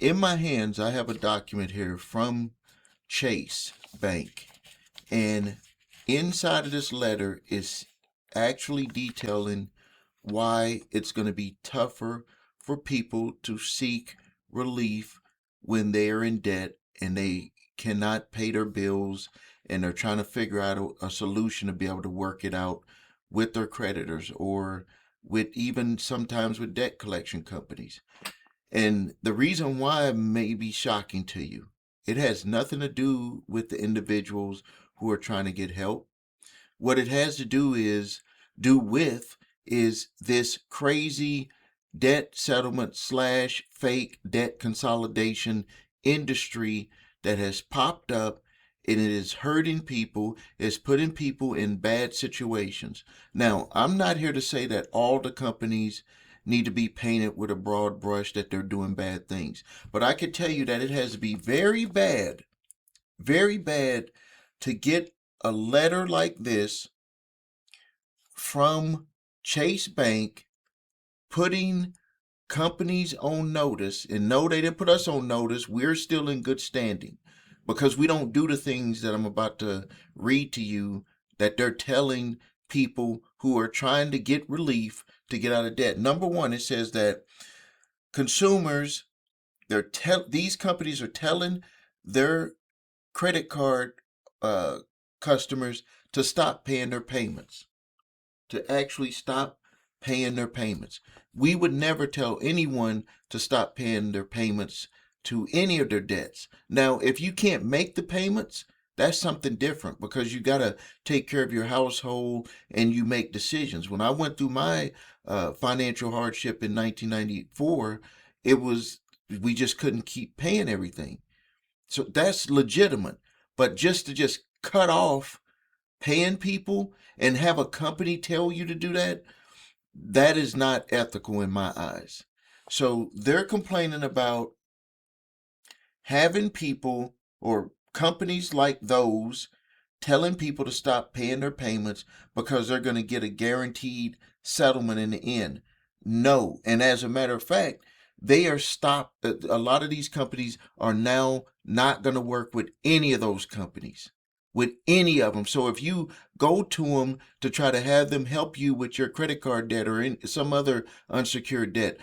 in my hands, I have a document here from Chase Bank. And inside of this letter is actually detailing why it's going to be tougher for people to seek relief when they are in debt and they cannot pay their bills and they're trying to figure out a solution to be able to work it out with their creditors or with even sometimes with debt collection companies. And the reason why it may be shocking to you, it has nothing to do with the individuals who are trying to get help. What it has to do with is this crazy debt settlement slash fake debt consolidation industry that has popped up, and it is hurting people, it's putting people in bad situations. Now, I'm not here to say that all the companies need to be painted with a broad brush that they're doing bad things, but I can tell you that it has to be very bad to get a letter like this from Chase Bank putting companies on notice. And no, they didn't put us on notice. We're still in good standing because we don't do the things that I'm about to read to you that they're telling people who are trying to get relief to get out of debt. Number one, it says that consumers, these companies are telling their credit card customers to stop paying their payments, to actually stop paying their payments. We would never tell anyone to stop paying their payments to any of their debts. Now, if you can't make the payments, that's something different because you got to take care of your household and you make decisions. When I went through my financial hardship in 1994, we just couldn't keep paying everything. So that's legitimate. But just cut off paying people and have a company tell you to do that, that is not ethical in my eyes. So they're complaining about having people or companies like those telling people to stop paying their payments because they're going to get a guaranteed settlement in the end. No. And as a matter of fact, they are stopped. A lot of these companies are now not going to work with any of those companies, with any of them. So if you go to them to try to have them help you with your credit card debt or in some other unsecured debt,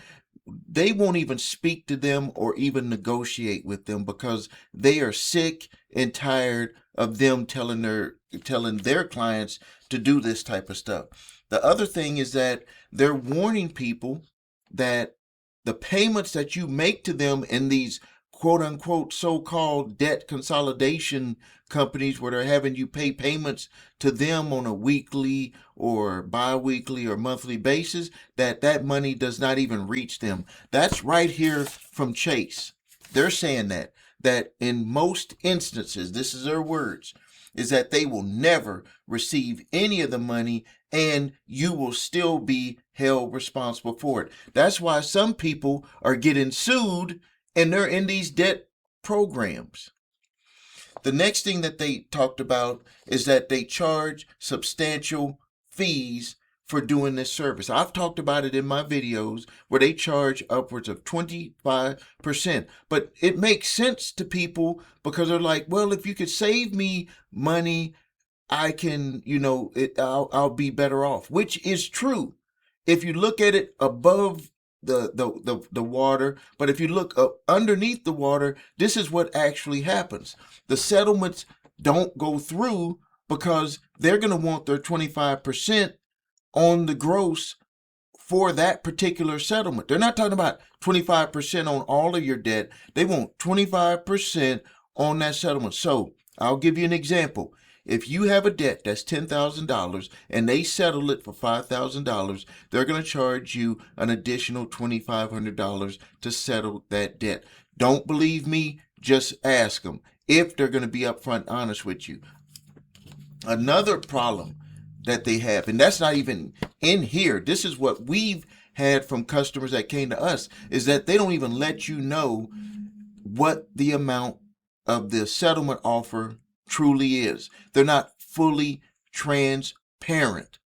they won't even speak to them or even negotiate with them because they are sick and tired of them telling their clients to do this type of stuff. The other thing is that they're warning people that the payments that you make to them in these quote unquote so-called debt consolidation companies where they're having you pay payments to them on a weekly or bi-weekly or monthly basis, that money does not even reach them. That's right here from Chase. They're saying that in most instances, this is their words, is that they will never receive any of the money and you will still be held responsible for it. That's why some people are getting sued and they're in these debt programs. The next thing that they talked about is that they charge substantial fees for doing this service. I've talked about it in my videos where they charge upwards of 25%. But it makes sense to people because they're like, well, if you could save me money, I can, I'll be better off, which is true. If you look at it above the water, but if you look up underneath the water, this is what actually happens. The settlements don't go through because they're going to want their 25% on the gross for that particular settlement. They're not talking about 25% on all of your debt. They want 25% on that settlement. So I'll give you an example. If you have a debt that's $10,000 and they settle it for $5,000, they're going to charge you an additional $2,500 to settle that debt. Don't believe me? Just ask them if they're going to be upfront honest with you. Another problem that they have, and that's not even in here, this is what we've had from customers that came to us, is that they don't even let you know what the amount of the settlement offer truly is. They're not fully transparent.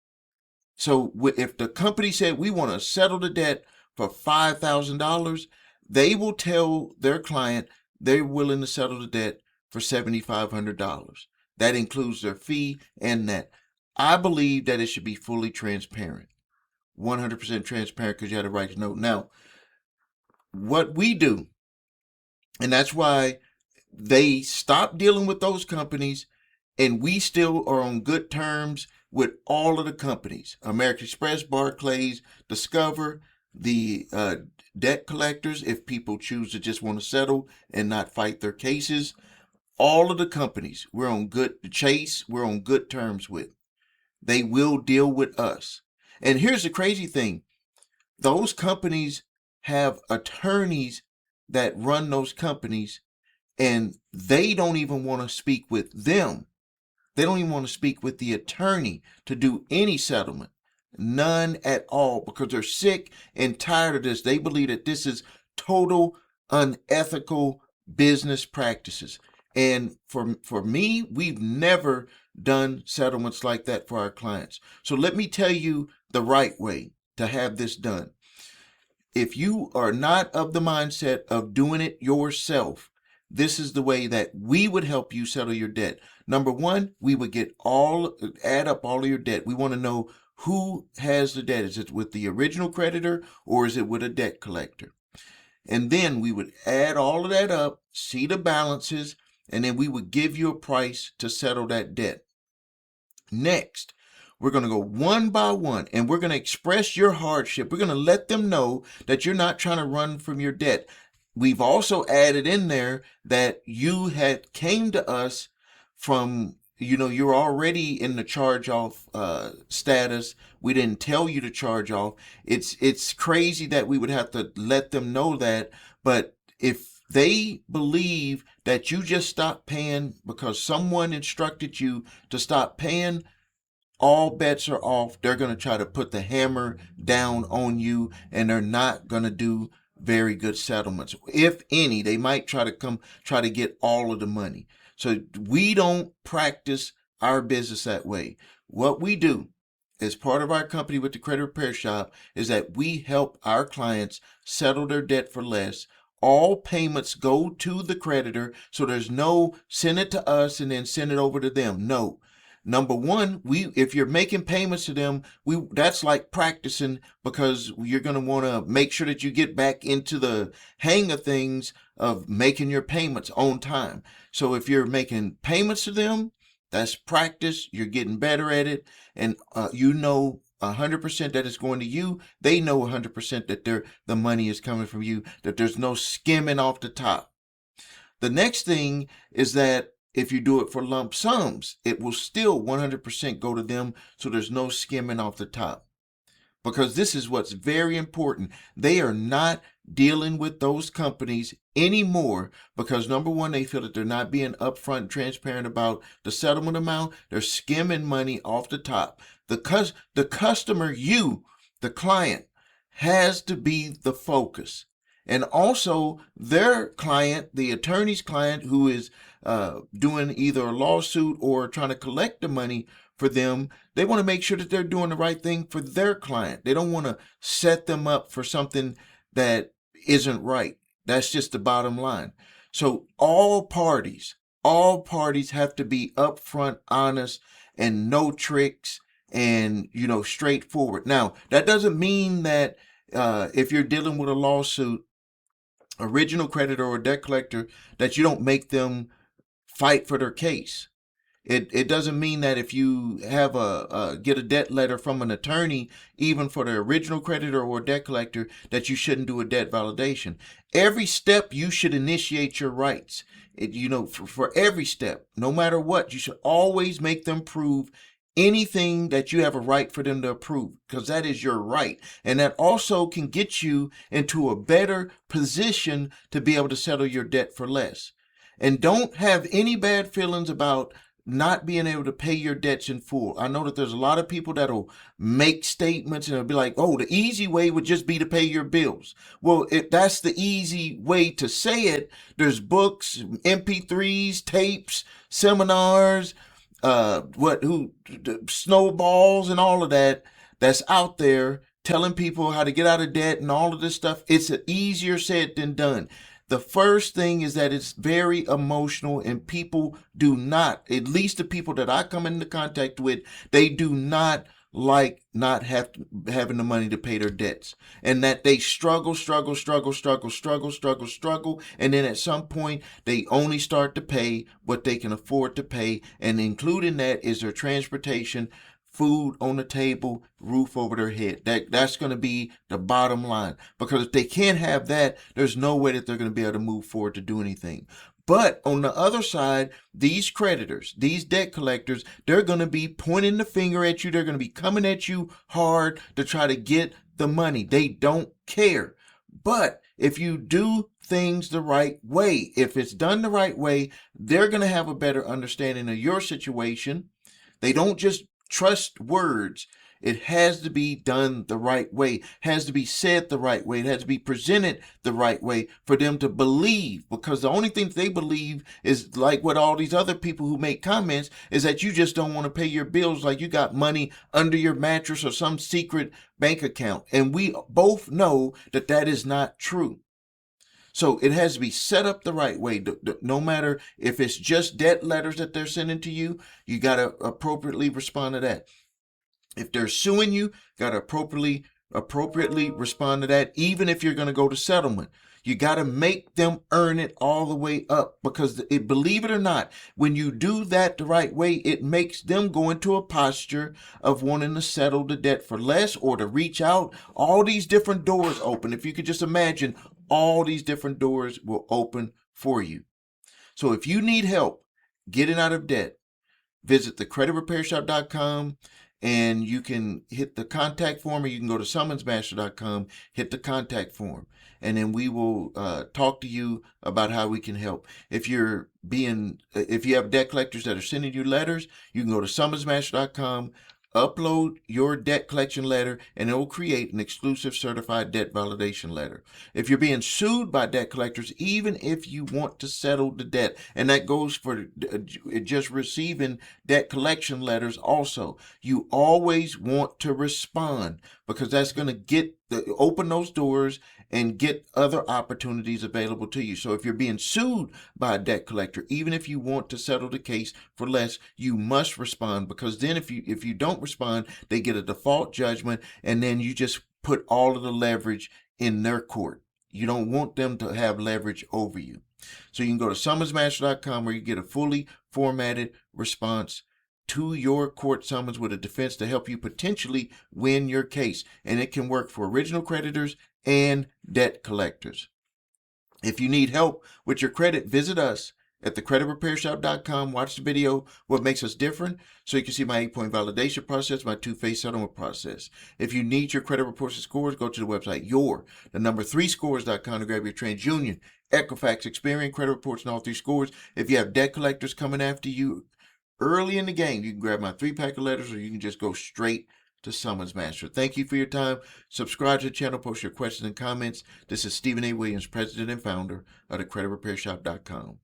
So if the company said we want to settle the debt for $5,000, they will tell their client they're willing to settle the debt for $7,500. That includes their fee and net. I believe that it should be fully transparent, 100% transparent, because you have the right to know. Now, what we do, and that's why they stopped dealing with those companies, and we still are on good terms with all of the companies: American Express, Barclays, Discover, the debt collectors, if people choose to just want to settle and not fight their cases. All of the companies we're on good, Chase, we're on good terms with. They will deal with us. And here's the crazy thing: those companies have attorneys that run those companies, and they don't even want to speak with them. They don't even want to speak with the attorney to do any settlement. None at all, because they're sick and tired of this. They believe that this is total unethical business practices. And for me, we've never done settlements like that for our clients. So let me tell you the right way to have this done. If you are not of the mindset of doing it yourself, this is the way that we would help you settle your debt. Number one, we would add up all of your debt. We want to know who has the debt. Is it with the original creditor or is it with a debt collector? And then we would add all of that up, see the balances, and then we would give you a price to settle that debt. Next, we're going to go one by one, and we're going to express your hardship. We're going to let them know that you're not trying to run from your debt. We've also added in there that you had came to us from, you're already in the charge off status. We didn't tell you to charge off. It's crazy that we would have to let them know that, but if they believe that you just stopped paying because someone instructed you to stop paying, all bets are off. They're going to try to put the hammer down on you, and they're not going to do very good settlements. If any, they might try to get all of the money. So we don't practice our business that way. What we do as part of our company with the Credit Repair Shop is that we help our clients settle their debt for less. All payments go to the creditor, so there's no send it to us and then send it over to them. No. Number one, if you're making payments to them, that's like practicing, because you're going to want to make sure that you get back into the hang of things of making your payments on time. So if you're making payments to them, that's practice. You're getting better at it, and 100% that it's going to you. They know 100% that the money is coming from you, that there's no skimming off the top. The next thing is that if you do it for lump sums, it will still 100% go to them, so there's no skimming off the top. Because this is what's very important. They are not dealing with those companies anymore because, number one, they feel that they're not being upfront and transparent about the settlement amount. They're skimming money off the top. The customer, the client, has to be the focus. And also their client, the attorney's client, who is doing either a lawsuit or trying to collect the money for them, they want to make sure that they're doing the right thing for their client. They don't want to set them up for something that isn't right. That's just the bottom line. So all parties have to be upfront, honest, and no tricks, and straightforward. Now, that doesn't mean that if you're dealing with a lawsuit, original creditor or debt collector, that you don't make them fight for their case. It doesn't mean that if you have get a debt letter from an attorney, even for the original creditor or debt collector, that you shouldn't do a debt validation. Every step you should initiate your rights. For every step, no matter what, you should always make them prove anything that you have a right for them to approve, because that is your right. And that also can get you into a better position to be able to settle your debt for less. And don't have any bad feelings about not being able to pay your debts in full. I know that there's a lot of people that'll make statements and it'll be like, oh, the easy way would just be to pay your bills. Well, if that's the easy way to say it, there's books, MP3s, tapes, seminars, snowballs and all of that's out there telling people how to get out of debt and all of this stuff, it's easier said than done. The first thing is that it's very emotional, and people do not, at least the people that I come into contact with, they do not like not having the money to pay their debts, and that they struggle, and then at some point they only start to pay what they can afford to pay, and including that is their transportation, food on the table, roof over their head. That's going to be the bottom line, because if they can't have that, there's no way that they're going to be able to move forward to do anything. But on the other side, these creditors, these debt collectors, they're going to be pointing the finger at you. They're going to be coming at you hard to try to get the money. They don't care. But if you do things the right way, if it's done the right way, they're going to have a better understanding of your situation. They don't just trust words. It has to be done the right way, has to be said the right way, it has to be presented the right way for them to believe, because the only thing they believe is like what all these other people who make comments is that you just don't want to pay your bills, like you got money under your mattress or some secret bank account. And we both know that that is not true. So it has to be set up the right way. No matter if it's just debt letters that they're sending to you, you got to appropriately respond to that. If they're suing you, got to appropriately respond to that. Even if you're going to go to settlement, you got to make them earn it all the way up, because believe it or not, when you do that the right way, it makes them go into a posture of wanting to settle the debt for less or to reach out. All these different doors open. If you could just imagine, all these different doors will open for you. So if you need help getting out of debt, visit thecreditrepairshop.com, and you can hit the contact form, or you can go to summonsmaster.com, hit the contact form, and then we will talk to you about how we can help. If you have debt collectors that are sending you letters, you can go to summonsmaster.com, upload your debt collection letter, and it will create an exclusive certified debt validation letter. If you're being sued by debt collectors, even if you want to settle the debt, and that goes for just receiving debt collection letters also, you always want to respond, because that's going to open those doors and get other opportunities available to you. So if you're being sued by a debt collector, even if you want to settle the case for less, you must respond, because then if you don't respond, they get a default judgment, and then you just put all of the leverage in their court. You don't want them to have leverage over you. So you can go to summonsmaster.com, where you get a fully formatted response to your court summons with a defense to help you potentially win your case. And it can work for original creditors and debt collectors. If you need help with your credit, visit us at thecreditrepairshop.com. Watch the video, What Makes Us Different, so you can see my 8-point validation process, my 2-phase settlement process. If you need your credit reports and scores, go to the website the3scores.com to grab your TransUnion, Equifax, Experian credit reports and all 3 scores. If you have debt collectors coming after you early in the game, you can grab my 3-pack of letters, or you can just go straight to Summons Master. Thank you for your time. Subscribe to the channel, post your questions and comments. This is Stephen A. Williams, President and Founder of thecreditrepairshop.com.